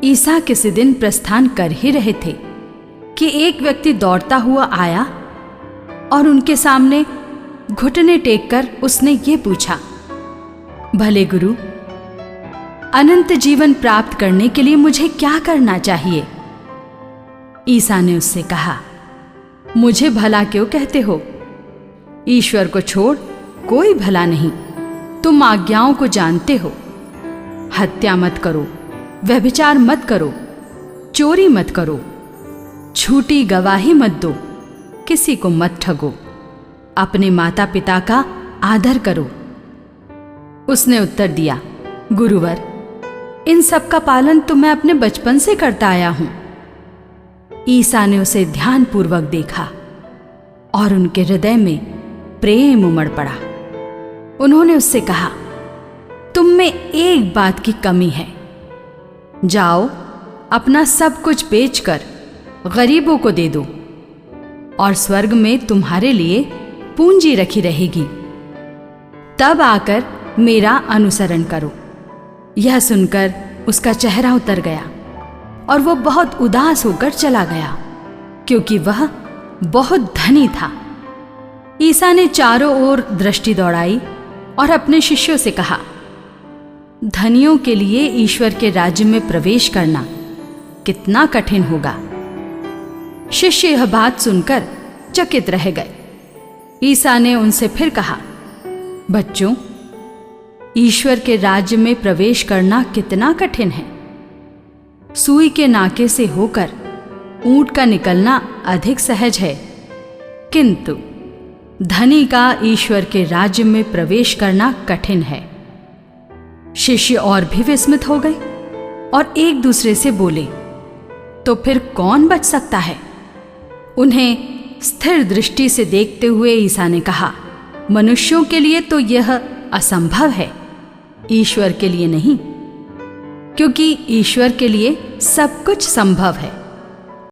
ईसा किसी दिन प्रस्थान कर ही रहे थे कि एक व्यक्ति दौड़ता हुआ आया और उनके सामने घुटने टेककर उसने ये पूछा, भले गुरु, अनंत जीवन प्राप्त करने के लिए मुझे क्या करना चाहिए? ईसा ने उससे कहा, मुझे भला क्यों कहते हो? ईश्वर को छोड़ कोई भला नहीं। तुम आज्ञाओं को जानते हो, हत्या मत करो, व्यभिचार मत करो, चोरी मत करो, झूठी गवाही मत दो, किसी को मत ठगो, अपने माता पिता का आदर करो। उसने उत्तर दिया, गुरुवर, इन सब का पालन तो मैं अपने बचपन से करता आया हूं। ईसा ने उसे ध्यानपूर्वक देखा और उनके हृदय में प्रेम उमड़ पड़ा। उन्होंने उससे कहा, तुम में एक बात की कमी है। जाओ, अपना सब कुछ बेचकर गरीबों को दे दो और स्वर्ग में तुम्हारे लिए पूंजी रखी रहेगी। तब आकर मेरा अनुसरण करो। यह सुनकर उसका चेहरा उतर गया और वो बहुत उदास होकर चला गया, क्योंकि वह बहुत धनी था। ईसा ने चारों ओर दृष्टि दौड़ाई और अपने शिष्यों से कहा, धनियों के लिए ईश्वर के राज्य में प्रवेश करना कितना कठिन होगा। शिष्य यह बात सुनकर चकित रह गए। ईसा ने उनसे फिर कहा, बच्चों, ईश्वर के राज्य में प्रवेश करना कितना कठिन है। सुई के नाके से होकर ऊंट का निकलना अधिक सहज है, किंतु धनी का ईश्वर के राज्य में प्रवेश करना कठिन है। शिष्य और भी विस्मित हो गए और एक दूसरे से बोले, तो फिर कौन बच सकता है? उन्हें स्थिर दृष्टि से देखते हुए ईसा ने कहा, मनुष्यों के लिए तो यह असंभव है, ईश्वर के लिए नहीं, क्योंकि ईश्वर के लिए सब कुछ संभव है।